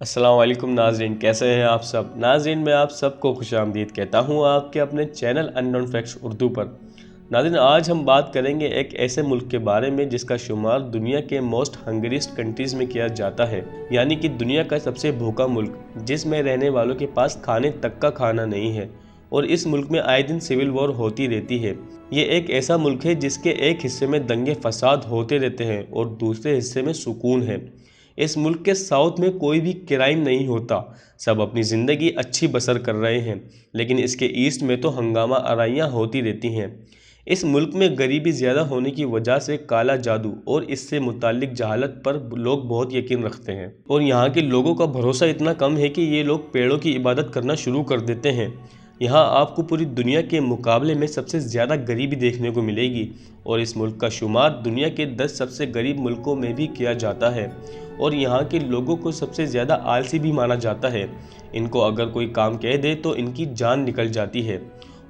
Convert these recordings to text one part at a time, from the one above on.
अस्सलाम वालेकुम नाज़रीन, कैसे हैं आप सब। नाज़रीन, मैं आप सबको खुशामदीद कहता हूं आपके अपने चैनल अननोन फैक्ट्स उर्दू पर। नाज़रीन, आज हम बात करेंगे एक ऐसे मुल्क के बारे में जिसका शुमार दुनिया के मोस्ट हंगरीस्ट कंट्रीज़ में किया जाता है, यानी कि दुनिया का सबसे भूखा मुल्क, जिसमें रहने वालों के पास खाने तक का खाना नहीं है। और इस मुल्क में आए दिन सिविल वॉर होती रहती है। ये एक ऐसा मुल्क है जिसके एक हिस्से में दंगे फसाद होते रहते हैं और दूसरे हिस्से में सुकून है। इस मुल्क के साउथ में कोई भी क्राइम नहीं होता, सब अपनी ज़िंदगी अच्छी बसर कर रहे हैं। लेकिन इसके ईस्ट में तो हंगामा आराइयाँ होती रहती हैं। इस मुल्क में गरीबी ज़्यादा होने की वजह से काला जादू और इससे मुताल्लिक जहालत पर लोग बहुत यकीन रखते हैं। और यहाँ के लोगों का भरोसा इतना कम है कि ये लोग पेड़ों की इबादत करना शुरू कर देते हैं। यहाँ आपको पूरी दुनिया के मुकाबले में सबसे ज़्यादा गरीबी देखने को मिलेगी। और इस मुल्क का शुमार दुनिया के 10 सबसे गरीब मुल्कों में भी किया जाता है। और यहाँ के लोगों को सबसे ज़्यादा आलसी भी माना जाता है। इनको अगर कोई काम कह दे तो इनकी जान निकल जाती है।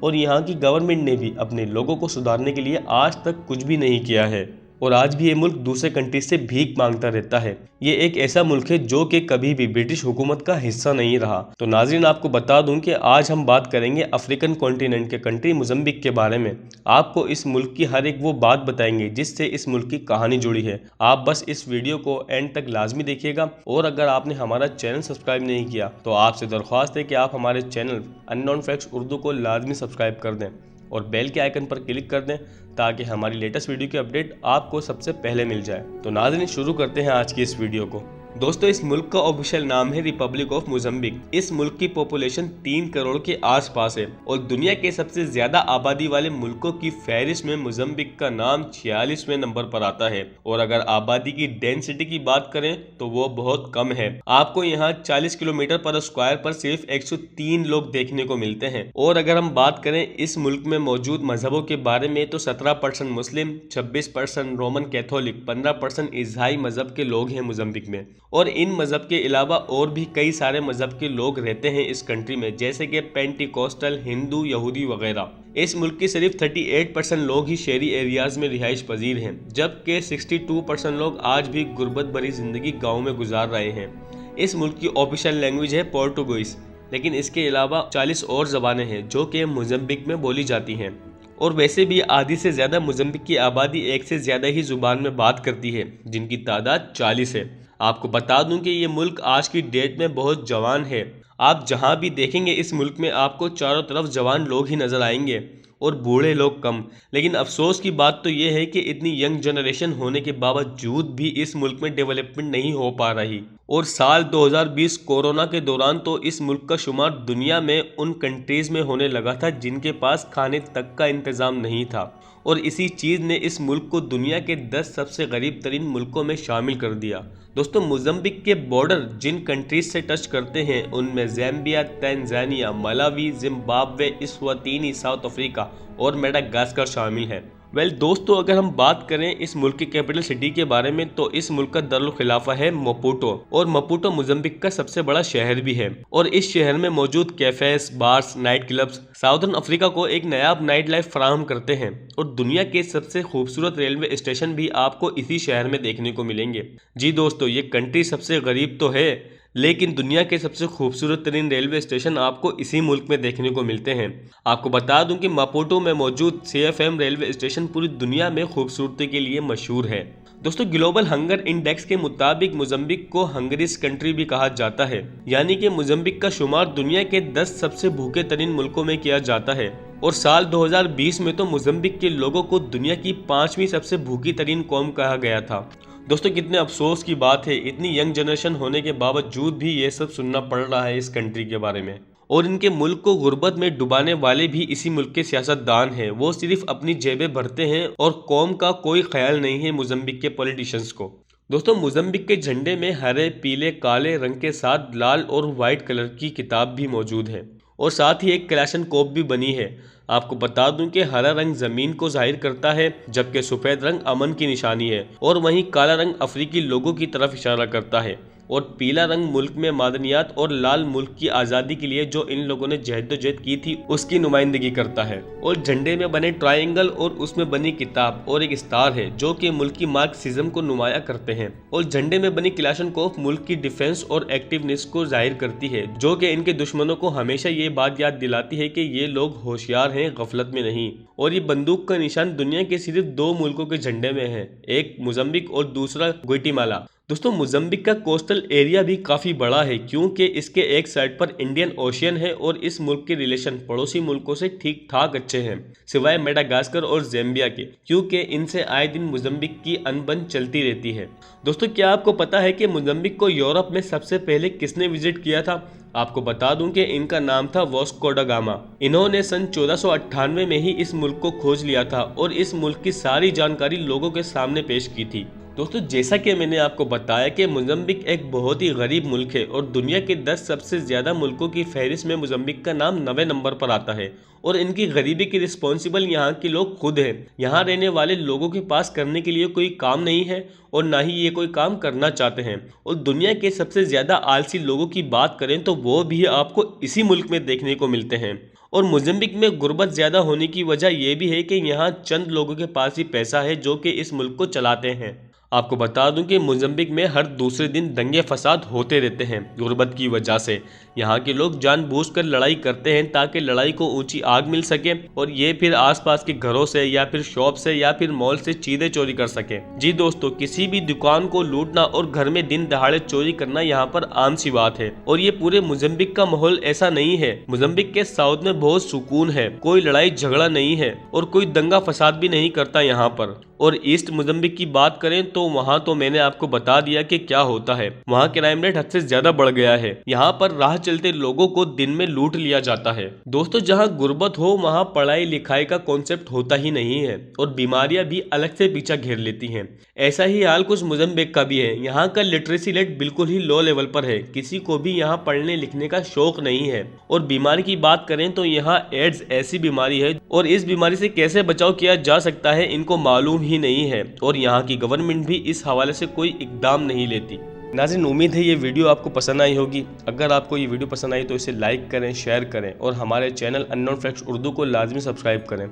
और यहाँ की गवर्नमेंट ने भी अपने लोगों को सुधारने के लिए आज तक कुछ भी नहीं किया है। और आज भी ये मुल्क दूसरे कंट्री से भीख मांगता रहता है। ये एक ऐसा मुल्क है जो कि कभी भी ब्रिटिश हुकूमत का हिस्सा नहीं रहा। तो नाज़रीन, आपको बता दूं कि आज हम बात करेंगे अफ्रीकन कॉन्टिनेंट के कंट्री मोज़म्बिक के बारे में। आपको इस मुल्क की हर एक वो बात बताएंगे जिससे इस मुल्क की कहानी जुड़ी है। आप बस इस वीडियो को एंड तक लाजमी देखिएगा। और अगर आपने हमारा चैनल सब्सक्राइब नहीं किया तो आपसे दरख्वास्त है कि आप हमारे चैनल अननोन फैक्ट्स उर्दू को लाजमी सब्सक्राइब कर दें और बेल के आइकन पर क्लिक कर दें ताकि हमारी लेटेस्ट वीडियो की अपडेट आपको सबसे पहले मिल जाए। तो नाज़रीन, शुरू करते हैं आज की इस वीडियो को। दोस्तों, इस मुल्क का ऑफिशियल नाम है रिपब्लिक ऑफ मोज़म्बिक। इस मुल्क की पॉपुलेशन 3 करोड़ के आसपास है और दुनिया के सबसे ज्यादा आबादी वाले मुल्कों की फहरिस्त में मोज़म्बिक का नाम 46वें नंबर पर आता है। और अगर आबादी की डेंसिटी की बात करें तो वो बहुत कम है। आपको यहाँ 40 किलोमीटर पर स्क्वायर पर सिर्फ 103 लोग देखने को मिलते हैं। और अगर हम बात करें इस मुल्क में मौजूद मजहबों के बारे में तो 17% मुस्लिम, 26% रोमन कैथोलिक, 15% ईसाई मजहब के लोग हैं मोज़म्बिक में। और इन मज़हब के अलावा और भी कई सारे मज़हब के लोग रहते हैं इस कंट्री में, जैसे कि पेंटिकोस्टल, हिंदू, यहूदी वगैरह। इस मुल्क के सिर्फ 38% लोग ही शहरी एरियाज में रिहाइश पजीर हैं, जबकि 62% लोग आज भी गुर्बत भरी जिंदगी गाँव में गुजार रहे हैं। इस मुल्क की ऑफिशियल लैंग्वेज है पोर्टुगीज, लेकिन इसके अलावा 40 और ज़बानें हैं जो कि मोज़म्बिक में बोली जाती हैं। और वैसे भी आधी से ज़्यादा मोज़म्बिक की आबादी एक से ज़्यादा ही ज़ुबान में बात करती है, जिनकी तादाद 40 है। आपको बता दूं कि ये मुल्क आज की डेट में बहुत जवान है। आप जहां भी देखेंगे इस मुल्क में आपको चारों तरफ जवान लोग ही नज़र आएंगे और बूढ़े लोग कम। लेकिन अफसोस की बात तो ये है कि इतनी यंग जनरेशन होने के बावजूद भी इस मुल्क में डेवलपमेंट नहीं हो पा रही। और साल 2020 कोरोना के दौरान तो इस मुल्क का शुमार दुनिया में उन कंट्रीज़ में होने लगा था जिनके पास खाने तक का इंतज़ाम नहीं था। और इसी चीज़ ने इस मुल्क को दुनिया के 10 सबसे गरीब तरीन मुल्कों में शामिल कर दिया। दोस्तों, मोज़म्बिक के बॉर्डर जिन कंट्रीज से टच करते हैं उनमें ज़ैम्बिया, Tanzania, Malawi, Zimbabwe, Eswatini, south Africa और मेडागास्कर शामिल है। दोस्तों, अगर हम बात करें इस मुल्क की कैपिटल सिटी के बारे में तो इस मुल्क का दारुल खिलाफा है मपुटो। और मपुटो मोज़म्बिक का सबसे बड़ा शहर भी है। और इस शहर में मौजूद cafes, bars, night clubs southern Africa को एक नायाब नाइट लाइफ फराहम करते हैं। और दुनिया के सबसे खूबसूरत रेलवे स्टेशन भी आपको इसी शहर में देखने को मिलेंगे। जी दोस्तों, ये कंट्री सबसे गरीब तो है, लेकिन दुनिया के सबसे खूबसूरत तरीन रेलवे स्टेशन आपको इसी मुल्क में देखने को मिलते हैं। आपको बता दूं कि मापुटो में मौजूद CFM रेलवे स्टेशन पूरी दुनिया में खूबसूरती के लिए मशहूर है। दोस्तों, ग्लोबल हंगर इंडेक्स के मुताबिक मोज़म्बिक को हंगरीज कंट्री भी कहा जाता है, यानी कि मोज़म्बिक का शुमार दुनिया के 10 सबसे भूखे तरीन मुल्कों में किया जाता है। और साल 2020 में तो मोज़म्बिक के लोगों को दुनिया की 5वीं सबसे भूखी तरीन कौम कहा गया था। दोस्तों, कितने अफसोस की बात है, इतनी यंग जनरेशन होने के बावजूद भी ये सब सुनना पड़ रहा है इस कंट्री के बारे में। और इनके मुल्क को गुर्बत में डुबाने वाले भी इसी मुल्क के सियासतदान हैं। वो सिर्फ अपनी जेबें भरते हैं और कौम का कोई ख्याल नहीं है मोज़म्बिक के पॉलिटिशियंस को। दोस्तों, मोज़म्बिक के झंडे में हरे, पीले, काले रंग के साथ लाल और वाइट कलर की किताब भी मौजूद है और साथ ही एक कलाशनकोव भी बनी है। आपको बता दूं कि हरा रंग जमीन को जाहिर करता है, जबकि सफ़ेद रंग अमन की निशानी है और वहीं काला रंग अफ्रीकी लोगों की तरफ इशारा करता है। और पीला रंग मुल्क में मादनियात और लाल मुल्क की आज़ादी के लिए जो इन लोगों ने जहदोजहद की थी उसकी नुमाइंदगी करता है। और झंडे में बने ट्रायंगल और उसमें बनी किताब और एक स्टार है जो कि मुल्क की मार्क्सिज्म को नुमाया करते हैं। और झंडे में बनी क्लाशनकोफ मुल्क की डिफेंस और एक्टिवनेस को जाहिर करती है, जो कि इनके दुश्मनों को हमेशा ये बात याद दिलाती है कि ये लोग होशियार हैं, गफलत में नहीं। और ये बंदूक का निशान दुनिया के सिर्फ 2 मुल्कों के झंडे में है, एक मोज़म्बिक और दूसरा ग्वाटेमाला। दोस्तों मोज़म्बिक का कोस्टल एरिया भी काफ़ी बड़ा है क्योंकि इसके एक साइड पर इंडियन ओशियन है और इस मुल्क के रिलेशन पड़ोसी मुल्कों से ठीक ठाक अच्छे हैं, सिवाय मेडागास्कर और ज़ैम्बिया के, क्योंकि इनसे आए दिन मोज़म्बिक की अनबन चलती रहती है। दोस्तों क्या आपको पता है कि मोज़म्बिक को यूरोप में सबसे पहले किसने विजिट किया था? आपको बता दूं कि इनका नाम था वास्को ड गामा। इन्होंने सन 1498 में ही इस मुल्क को खोज लिया था और इस मुल्क की सारी जानकारी लोगों के सामने पेश की थी। दोस्तों जैसा कि मैंने आपको बताया कि मोज़म्बिक एक बहुत ही गरीब मुल्क है और दुनिया के 10 सबसे ज़्यादा मुल्कों की फहरिस्त में मोज़म्बिक का नाम 9वें नंबर पर आता है। और इनकी गरीबी की रिस्पॉन्सिबल यहाँ के लोग खुद हैं। यहाँ रहने वाले लोगों के पास करने के लिए कोई काम नहीं है और ना ही ये कोई काम करना चाहते हैं। और दुनिया के सबसे ज़्यादा आलसी लोगों की बात करें तो वो भी आपको इसी मुल्क में देखने को मिलते हैं। और मोज़म्बिक में गुर्बत ज़्यादा होने की वजह यह भी है कि यहाँ चंद लोगों के पास ही पैसा है जो कि इस मुल्क को चलाते हैं। आपको बता दूं कि मोज़म्बिक में हर दूसरे दिन दंगे फसाद होते रहते हैं गुर्बत की वजह से। यहाँ के लोग जानबूझकर लड़ाई करते हैं ताकि लड़ाई को ऊंची आग मिल सके और ये फिर आसपास के घरों से या फिर शॉप से या फिर मॉल से चीजें चोरी कर सके। जी दोस्तों, किसी भी दुकान को लूटना और घर में दिन दहाड़े चोरी करना यहाँ पर आम सी बात है। और ये पूरे मोज़म्बिक का माहौल ऐसा नहीं है। मोज़म्बिक के साउथ में बहुत सुकून है, कोई लड़ाई झगड़ा नहीं है और कोई दंगा फसाद भी नहीं करता यहाँ पर। और ईस्ट मोज़म्बिक की बात करें तो वहाँ तो मैंने आपको बता दिया कि क्या होता है। वहाँ क्राइम रेट हद से ज्यादा बढ़ गया है। यहाँ पर राह चलते लोगों को दिन में लूट लिया जाता है। दोस्तों जहाँ गुर्बत हो वहाँ पढ़ाई लिखाई का कॉन्सेप्ट होता ही नहीं है और बीमारियां भी अलग से पीछा घेर लेती हैं। ऐसा ही हाल कुछ मोज़म्बिक का भी है। यहाँ का लिटरेसी रेट बिल्कुल ही लो लेवल पर है, किसी को भी यहाँ पढ़ने लिखने का शौक नहीं है। और बीमारी की बात करें तो यहाँ एड्स ऐसी बीमारी है और इस बीमारी से कैसे बचाव किया जा सकता है इनको मालूम ही नहीं है और यहाँ की गवर्नमेंट भी इस हवाले से कोई इकदाम नहीं लेती। नाज़रीन, उम्मीद है ये वीडियो आपको पसंद आई होगी। अगर आपको ये वीडियो पसंद आई तो इसे लाइक करें, शेयर करें और हमारे चैनल अननोन फैक्ट्स उर्दू को लाजमी सब्सक्राइब करें।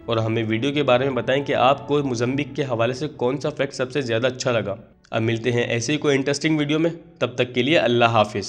और हमें वीडियो के बारे में बताएं कि आपको मोज़म्बिक के हवाले से कौन सा फैक्ट सबसे ज़्यादा अच्छा लगा। अब मिलते हैं ऐसे ही कोई इंटरेस्टिंग वीडियो में, तब तक के लिए अल्लाह हाफिज़।